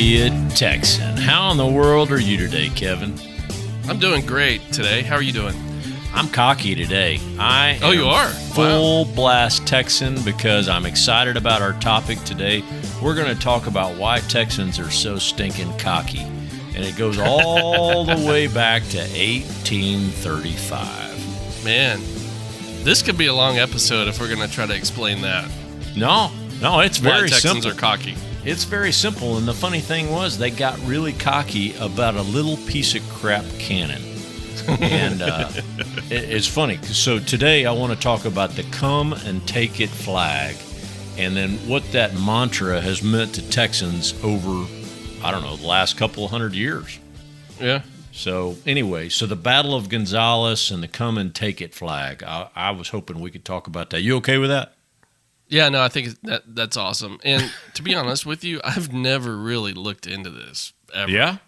be a Texan. How in the world are you today, Kevin? I'm doing great today. How are you doing? I'm cocky today. You are? Full blast Texan because I'm excited about our topic today. We're going to talk about why Texans are so stinking cocky. And it goes all the way back to 1835. Man, this could be a long episode if we're going to try to explain that. No, it's very simple. Texans are cocky. It's very simple, and the funny thing was they got really cocky about a little piece of crap cannon. And it's funny. So today I want to talk about the come and take it flag, and then what that mantra has meant to Texans over, I don't know, the last couple of 100 years. Yeah. So anyway, the Battle of Gonzalez and the come and take it flag. I was hoping we could talk about that. You okay with that? Yeah, no, I think that's awesome. And to be honest with you, I've never really looked into this ever. Yeah?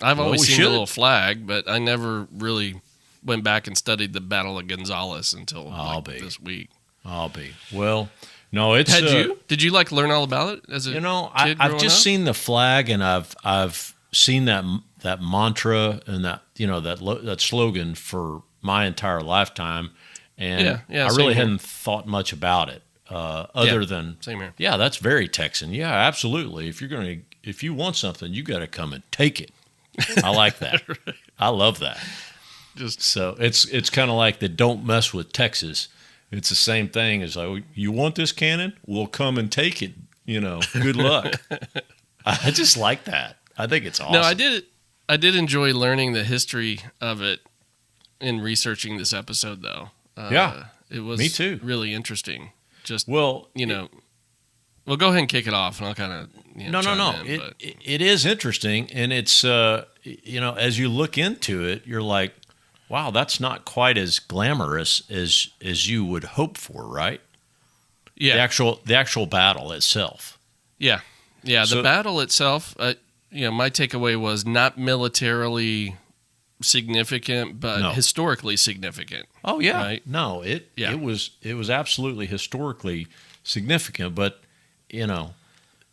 I've always seen the little flag, but I never really went back and studied the Battle of Gonzalez until this week. I'll be. Well, no, it's... Did you learn all about it as a kid I've just seen the flag, and I've seen that mantra and that slogan for my entire lifetime, and I really hadn't thought much about it. Other than same here. Yeah, that's very Texan. Yeah, absolutely. If you want something, you got to come and take it. I like that. Right. I love that. So it's kind of like the don't mess with Texas. It's the same thing as like, you want this cannon? We'll come and take it. Good luck. I just like that. I think it's awesome. No, I did enjoy learning the history of it in researching this episode, though. It was me too. Really interesting. Well, go ahead and kick it off, and I'll kind of No. It is interesting, and it's as you look into it, you're like, wow, that's not quite as glamorous as you would hope for, right? Yeah. The actual battle itself. Yeah. The battle itself, my takeaway was not militarily significant, but historically significant. Oh yeah, right? No, it was absolutely historically significant. But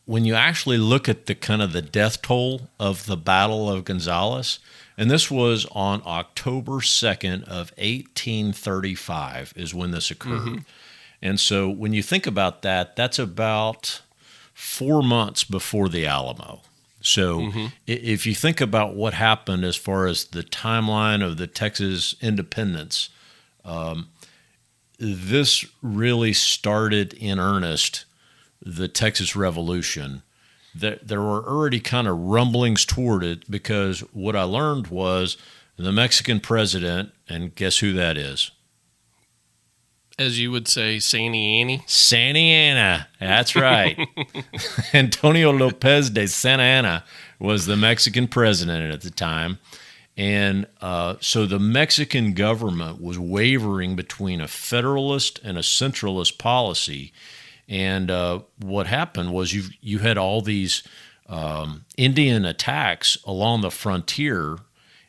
when you actually look at the kind of the death toll of the Battle of Gonzalez, and this was on October 2nd of 1835 is when this occurred. Mm-hmm. And so when you think about that, that's about 4 months before the Alamo. So if you think about what happened as far as the timeline of the Texas independence, this really started in earnest the Texas Revolution. There were already kind of rumblings toward it because what I learned was the Mexican president, and guess who that is? As you would say, Santa Anna. Santa Anna, that's right. Antonio Lopez de Santa Anna was the Mexican president at the time. And so the Mexican government was wavering between a federalist and a centralist policy. And what happened was you had all these Indian attacks along the frontier.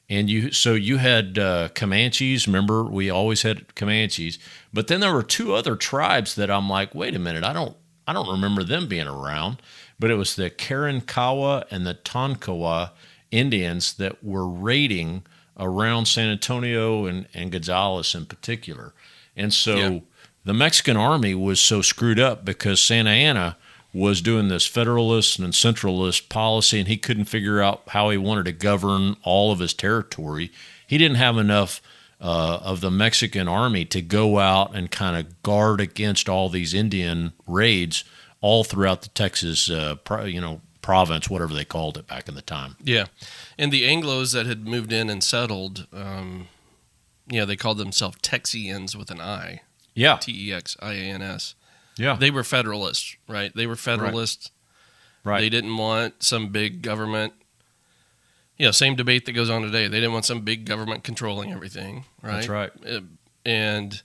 And you had Comanches. Remember, we always had Comanches. But then there were two other tribes that I'm like, wait a minute, I don't remember them being around. But it was the Karankawa and the Tonkawa Indians that were raiding around San Antonio and Gonzales in particular. And so the Mexican army was so screwed up because Santa Anna was doing this federalist and centralist policy, and he couldn't figure out how he wanted to govern all of his territory. He didn't have enough of the Mexican army to go out and kind of guard against all these Indian raids all throughout the Texas, province, whatever they called it back in the time. Yeah, and the Anglos that had moved in and settled, they called themselves Texians with an I. Yeah, Texians. Yeah. They were Federalists, right? They were Federalists. Right. They didn't want some big government. Same debate that goes on today. They didn't want some big government controlling everything, right? That's right. And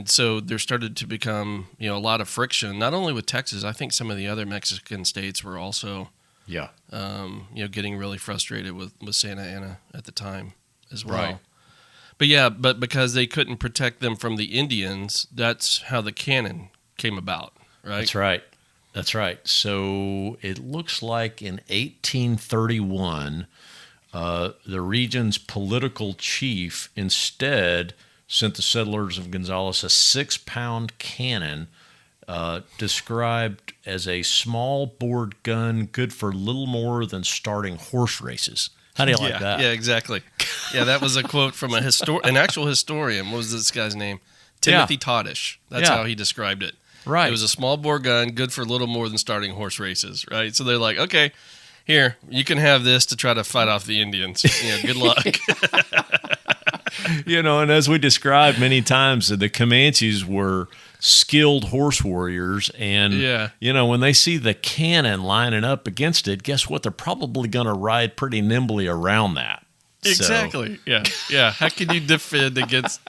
so there started to become, a lot of friction, not only with Texas. I think some of the other Mexican states were also, getting really frustrated with Santa Anna at the time as well. Right. But because they couldn't protect them from the Indians, that's how the cannon came about, right? That's right. That's right. So it looks like in 1831, the region's political chief instead sent the settlers of Gonzales a 6-pound cannon described as a small bored gun good for little more than starting horse races. How do you like that? Yeah, exactly. Yeah, that was a quote from an actual historian. What was this guy's name? Timothy Toddish. That's how he described it. Right. It was a small bore gun, good for little more than starting horse races, right? So they're like, okay, here, you can have this to try to fight off the Indians. Good luck. And as we described many times, the Comanches were skilled horse warriors. And, when they see the cannon lining up against it, guess what? They're probably going to ride pretty nimbly around that. Exactly. So. Yeah. How can you defend against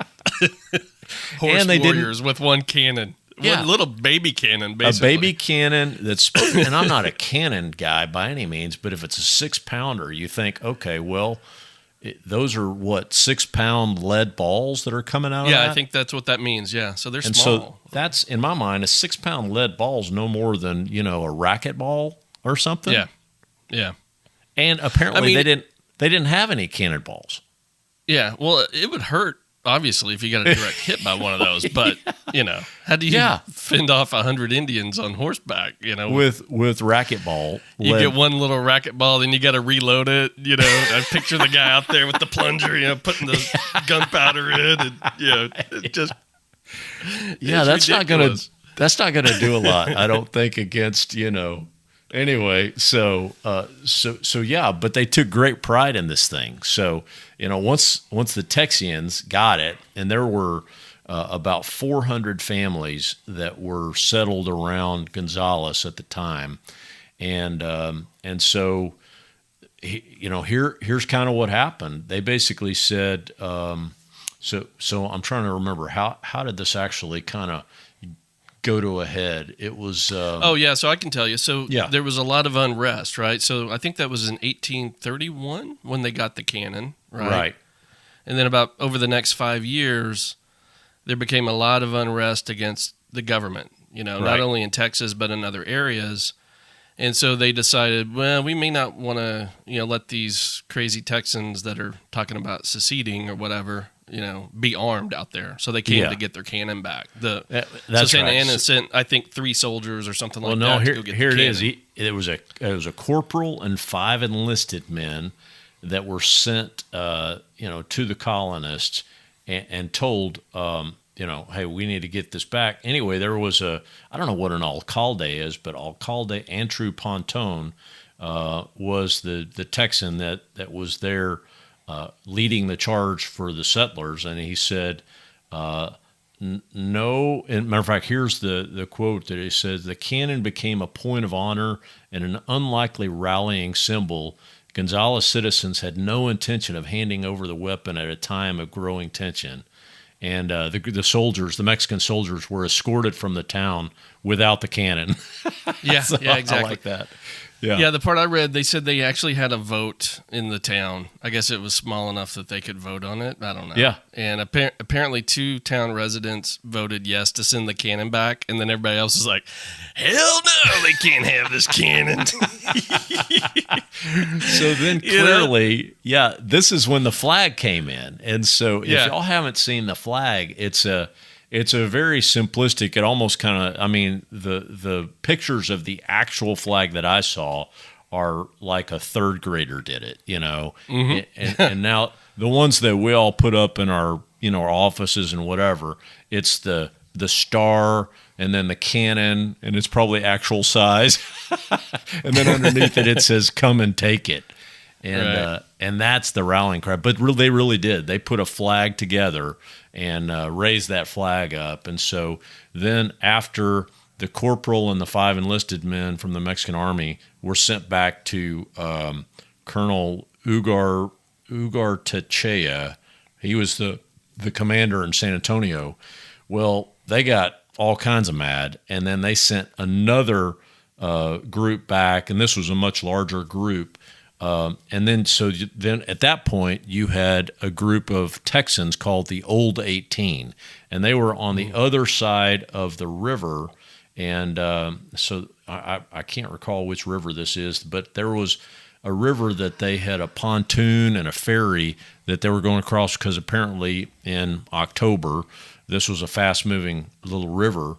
horse warriors with one cannon? One little baby cannon, basically. A baby cannon that's, and I'm not a cannon guy by any means, but if it's a 6-pounder, you think, okay, well, those are what, 6-pound lead balls that are coming out of that? Yeah, I think that's what that means, yeah. So they're and small. So that's, in my mind, a 6-pound lead ball is no more than, a racquetball or something. Yeah. And apparently they didn't have any cannonballs. Yeah, well, it would hurt, obviously, if you got a direct hit by one of those. But, how do you fend off 100 Indians on horseback, With racquetball. You get one little racquetball, then you got to reload it, I picture the guy out there with the plunger, putting the gunpowder in, and, it just... Yeah, that's not going to do a lot, I don't think, against, Anyway, so yeah, but they took great pride in this thing. So, once the Texians got it, and there were about 400 families that were settled around Gonzales at the time, and so here's kind of what happened. They basically said, so I'm trying to remember how did this actually kind of go to a head. It was so I can tell you. So there was a lot of unrest, right? So I think that was in 1831 when they got the cannon, right? And then about over the next 5 years, there became a lot of unrest against the government, not only in Texas but in other areas. And so they decided, well, we may not want to, let these crazy Texans that are talking about seceding or whatever, be armed out there. So they came to get their cannon back. So Santa Anna sent, I think, 3 soldiers or something like that to go get here the it cannon. is. It was a corporal and 5 enlisted men that were sent, to the colonists and told, hey, we need to get this back. Anyway, there was I don't know what an alcalde is, but Alcalde Andrew Pontone was the Texan that was there leading the charge for the settlers, and he said, no, and matter of fact, here's the quote that he says, the cannon became a point of honor and an unlikely rallying symbol. Gonzales citizens had no intention of handing over the weapon at a time of growing tension. And the Mexican soldiers were escorted from the town without the cannon. Yeah, so yeah, exactly. I like that. Yeah, the part I read, they said they actually had a vote in the town. I guess it was small enough that they could vote on it. I don't know. Yeah. And apparently 2 town residents voted yes to send the cannon back, and then everybody else is like, hell no, they can't have this cannon. So then clearly, this is when the flag came in. And so if y'all haven't seen the flag, it's a very simplistic. It almost kind of, the pictures of the actual flag that I saw are like a 3rd grader did it, Mm-hmm. And now the ones that we all put up in our, our offices and whatever, it's the star and then the cannon, and it's probably actual size. And then underneath it says, come and take it. And and that's the rallying cry. But they really did. They put a flag together and raised that flag up. And so then after the corporal and the 5 enlisted men from the Mexican army were sent back to Colonel Ugar Techea, he was the commander in San Antonio. Well, they got all kinds of mad, and then they sent another group back, and this was a much larger group. And then at that point, you had a group of Texans called the Old 18, and they were on the other side of the river. And so I can't recall which river this is, but there was a river that they had a pontoon and a ferry that they were going across because apparently in October, this was a fast-moving little river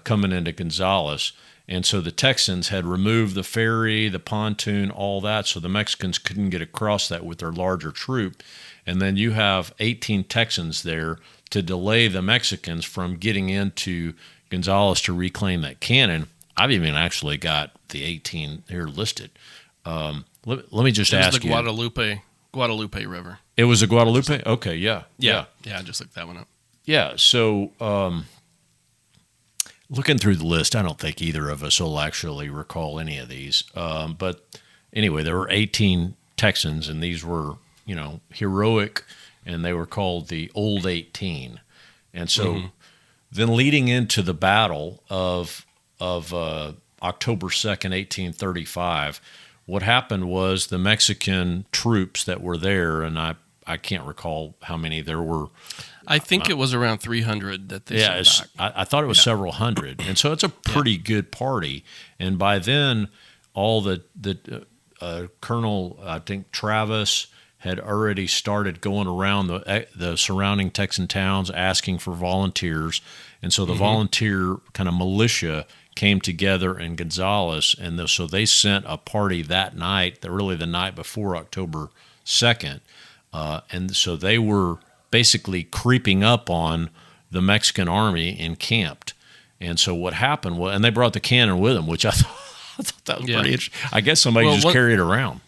coming into Gonzalez. And so the Texans had removed the ferry, the pontoon, all that, so the Mexicans couldn't get across that with their larger troop. And then you have 18 Texans there to delay the Mexicans from getting into Gonzalez to reclaim that cannon. I've even actually got the 18 here listed. Let me just ask you. It was the Guadalupe River. It was the Guadalupe? Okay, yeah. Yeah, I just looked that one up. Yeah, so looking through the list, I don't think either of us will actually recall any of these. But anyway, there were 18 Texans, and these were, heroic, and they were called the Old 18. And so then leading into the battle of October 2nd, 1835, what happened was the Mexican troops that were there, and I can't recall how many there were. I think it was around 300 that they sent back. I thought it was several hundred. And so it's a pretty good party. And by then, all the Colonel, I think Travis, had already started going around the surrounding Texan towns asking for volunteers. And so the volunteer kind of militia came together in Gonzalez, and so they sent a party that night, really the night before October 2nd, and so they were basically creeping up on the Mexican army encamped. And so what happened was, and they brought the cannon with them, which I thought that was pretty interesting. I guess somebody just carried it around.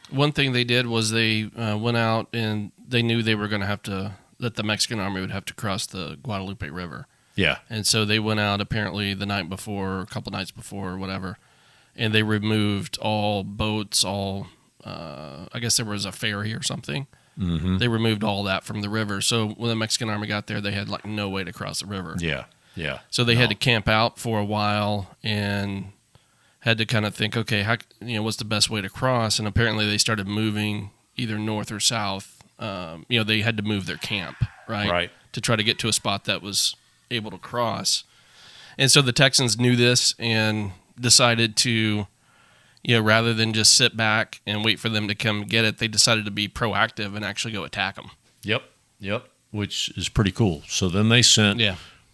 One thing they did was they went out and they knew they were going to have to, that the Mexican army would have to cross the Guadalupe River. Yeah. And so they went out apparently the night before, a couple nights before, or whatever, and they removed all boats, I guess there was a ferry or something. Mm-hmm. They removed all that from the river. So when the Mexican army got there, they had like no way to cross the river. Yeah, yeah. So they had to camp out for a while and had to kind of think, okay, how, what's the best way to cross? And apparently they started moving either north or south. They had to move their camp, right? To try to get to a spot that was able to cross. And so the Texans knew this and decided to, rather than just sit back and wait for them to come get it, they decided to be proactive and actually go attack them. Yep, which is pretty cool. So then they sent,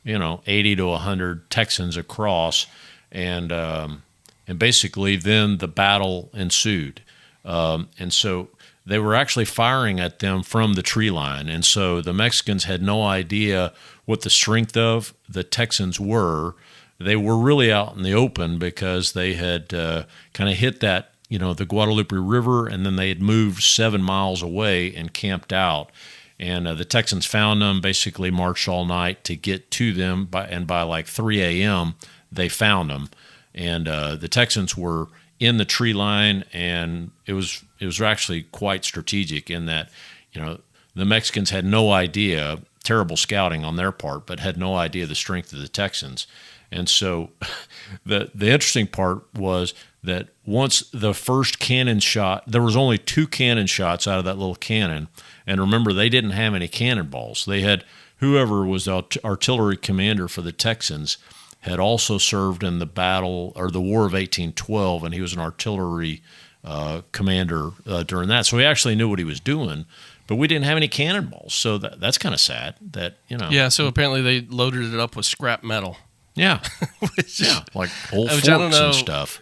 80 to 100 Texans across, and basically then the battle ensued. And so they were actually firing at them from the tree line. And so the Mexicans had no idea what the strength of the Texans were. They were really out in the open because they had kind of hit that, the Guadalupe River, and then they had moved 7 miles away and camped out. And the Texans found them, basically marched all night to get to them, by like 3 a.m. they found them. And the Texans were in the tree line, and it was actually quite strategic in that, the Mexicans had no idea, terrible scouting on their part, but had no idea the strength of the Texans. And so the interesting part was that once the first cannon shot, there was only 2 cannon shots out of that little cannon. And remember, they didn't have any cannonballs. They had, whoever was the artillery commander for the Texans had also served in the battle or the War of 1812, and he was an artillery commander during that. So he actually knew what he was doing, but we didn't have any cannonballs. So that's kind of sad that, Yeah, so apparently they loaded it up with scrap metal. Yeah. Like old forks and stuff.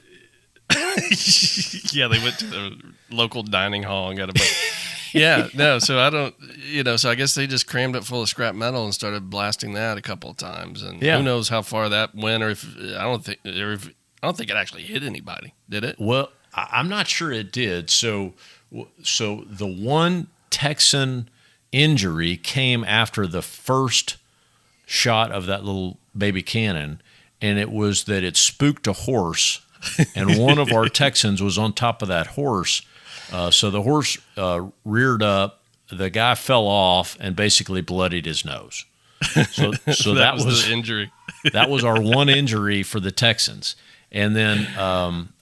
Yeah, they went to the local dining hall and got a bunch. Yeah, no, so I don't, so I guess they just crammed it full of scrap metal and started blasting that a couple of times. And who knows how far that went, or if I don't think it actually hit anybody, did it? Well, I'm not sure it did. So the one Texan injury came after the first shot of that little baby cannon, and it was that it spooked a horse, and one of our Texans was on top of that horse. So the horse reared up, the guy fell off, and basically bloodied his nose. So that was the injury. That was our one injury for the Texans. And then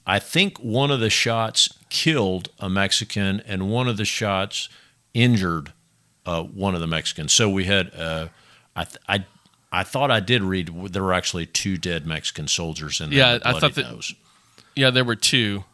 I think one of the shots killed a Mexican, and one of the shots injured one of the Mexicans. So we had I thought I did read there were actually 2 dead Mexican soldiers in there. Yeah, I thought that. Yeah, there were 2.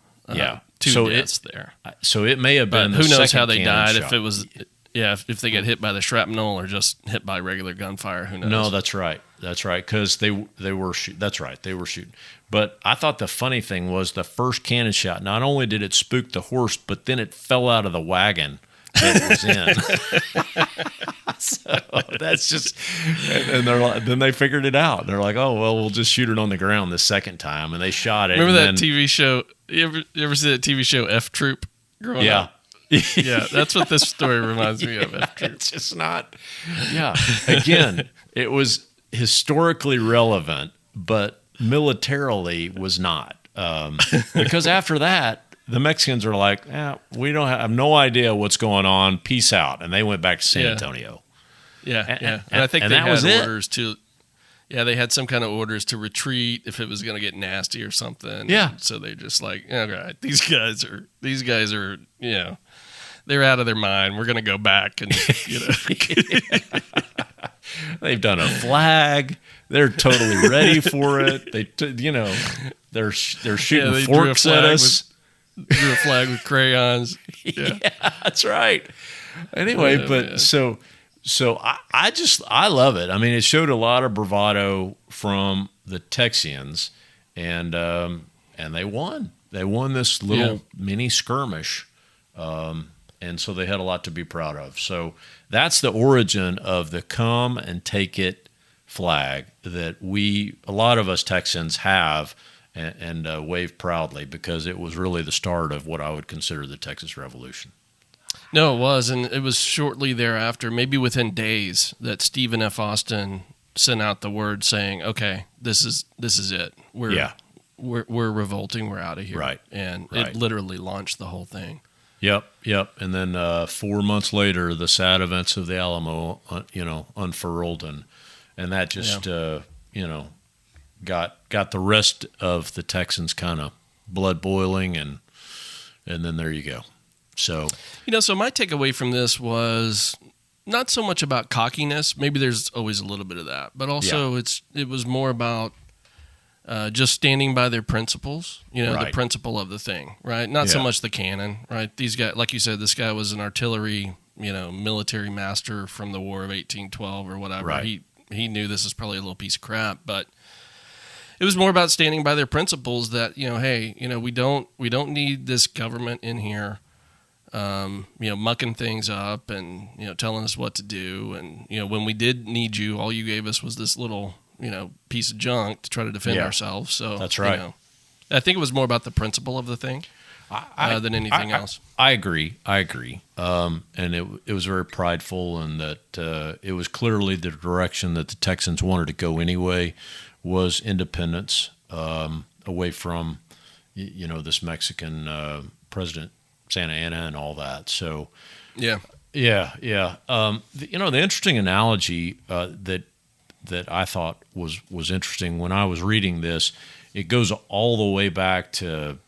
Two deaths there. So it may have been. Who knows how they cannon died? shot. If it was, if they get hit by the shrapnel or just hit by regular gunfire, who knows? No, that's right. That's right. Because they were shooting. That's right. They were shooting. But I thought the funny thing was the first cannon shot. Not only did it spook the horse, but then it fell out of the wagon that it was in. So that's just. And they're like, then they figured it out. They're like, oh well, we'll just shoot it on the ground the second time, and they shot it. Remember that TV show? You ever see that TV show F Troop? Growing up? Yeah, that's what this story reminds me of. F Troop. It's just not. Yeah. Again, it was historically relevant, but militarily was not. Because after that, the Mexicans are like, we don't have no idea what's going on. Peace out, and they went back to San Antonio. Yeah. And I think they had orders to. Yeah, they had some kind of orders to retreat if it was going to get nasty or something. Yeah. And so they're just like, all right, these guys are, they're out of their mind. We're going to go back and, They've done a flag. They're totally ready for it. They're shooting forks at us. Drew a flag with crayons. Yeah, that's right. Anyway, So I love it. I mean, it showed a lot of bravado from the Texians, and they won. They won this little mini skirmish, and so they had a lot to be proud of. So that's the origin of the come and take it flag that a lot of us Texans have and wave proudly, because it was really the start of what I would consider the Texas Revolution. No, it was, and it was shortly thereafter, maybe within days, that Stephen F. Austin sent out the word saying, "Okay, this is it. We're revolting. We're out of here." Right, and it literally launched the whole thing. Yep. And then 4 months later, the sad events of the Alamo, unfurled, and that just got the rest of the Texans kind of blood boiling, and then there you go. So so my takeaway from this was not so much about cockiness. Maybe there's always a little bit of that, but also it was more about just standing by their principles. The principle of the thing, right? Not so much the cannon, right? These guys, like you said, this guy was an artillery, military master from the War of 1812 or whatever. Right. He knew this is probably a little piece of crap, but it was more about standing by their principles. That hey, we don't need this government in here. Mucking things up and, telling us what to do. And, when we did need you, all you gave us was this little, piece of junk to try to defend ourselves. So that's right. I think it was more about the principle of the thing than anything else. I agree. And it was very prideful, and that it was clearly the direction that the Texans wanted to go anyway, was independence, away from, this Mexican president, Santa Anna, and all that. So, yeah. The interesting analogy that I thought was interesting when I was reading this, it goes all the way back to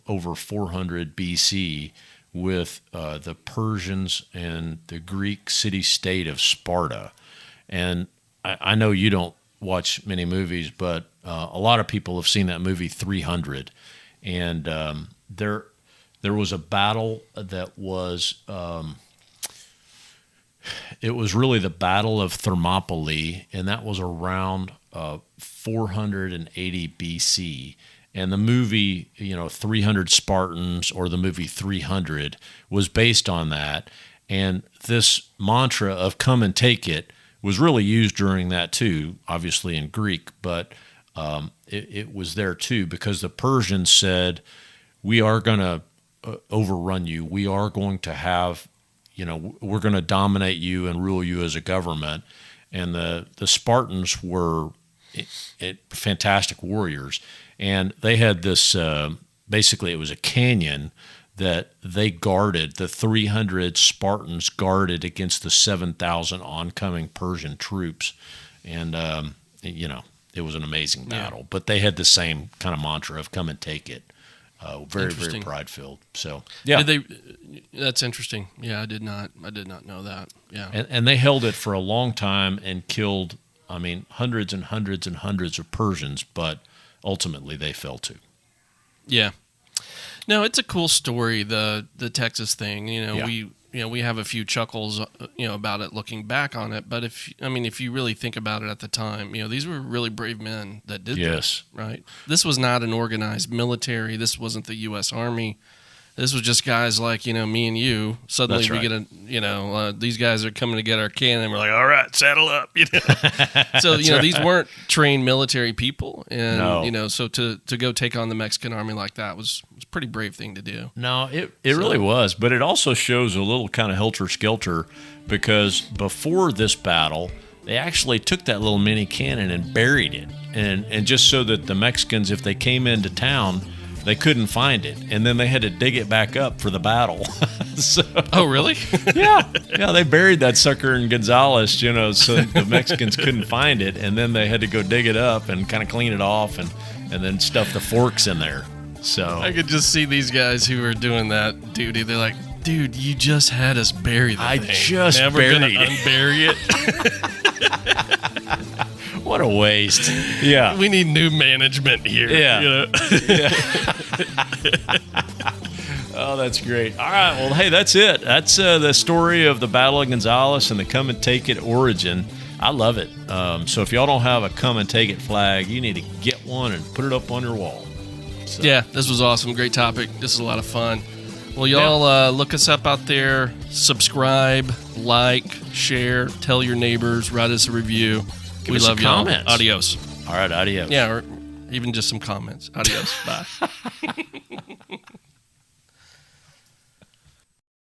over 400 BC with the Persians and the Greek city-state of Sparta. And I know you don't watch many movies, but a lot of people have seen that movie 300, and there was a battle that was, it was really the Battle of Thermopylae, and that was around 480 BC. And the movie, 300 Spartans, or the movie 300, was based on that. And this mantra of come and take it was really used during that too, obviously in Greek, but it was there too, because the Persians said, we are going to overrun you. We are going to have, we're going to dominate you and rule you as a government. And the Spartans were fantastic warriors. And they had this, basically it was a canyon that they guarded. The 300 Spartans guarded against the 7,000 oncoming Persian troops. And, it was an amazing battle. Yeah. But they had the same kind of mantra of come and take it. Very, very pride-filled. So, yeah. That's interesting. Yeah, I did not know that. Yeah. And they held it for a long time and killed I mean, hundreds and hundreds and hundreds of Persians, but ultimately they fell too. Yeah. No, it's a cool story, the Texas thing. We have a few chuckles, about it looking back on it. But if you really think about it at the time, these were really brave men that did this, right? This was not an organized military. This wasn't the U.S. Army. This was just guys like, me and you. Suddenly we get these guys are coming to get our cannon. We're like, all right, saddle up. So, these weren't trained military people. And, so to go take on the Mexican army like that was a pretty brave thing to do. No, it really was. But it also shows a little kind of helter-skelter because before this battle, they actually took that little mini cannon and buried it. And just so that the Mexicans, if they came into town, they couldn't find it, and then they had to dig it back up for the battle. Oh, really? Yeah, they buried that sucker in Gonzalez, so the Mexicans couldn't find it, and then they had to go dig it up and kind of clean it off, and then stuff the forks in there. So I could just see these guys who are doing that duty. They're like, dude, you just had us bury the thing. I just now buried we're gonna it. Unbury it. What a waste. Yeah. We need new management here. Yeah. Oh, that's great. All right. Well, hey, that's it. That's the story of the Battle of Gonzalez and the Come and Take It origin. I love it. So if y'all don't have a Come and Take It flag, you need to get one and put it up on your wall. So. Yeah, this was awesome. Great topic. This is a lot of fun. Well, y'all look us up out there. Subscribe, like, share, tell your neighbors, write us a review. We love y'all. Comments. Adios. All right, adios. Yeah, or even just some comments. Adios. Bye.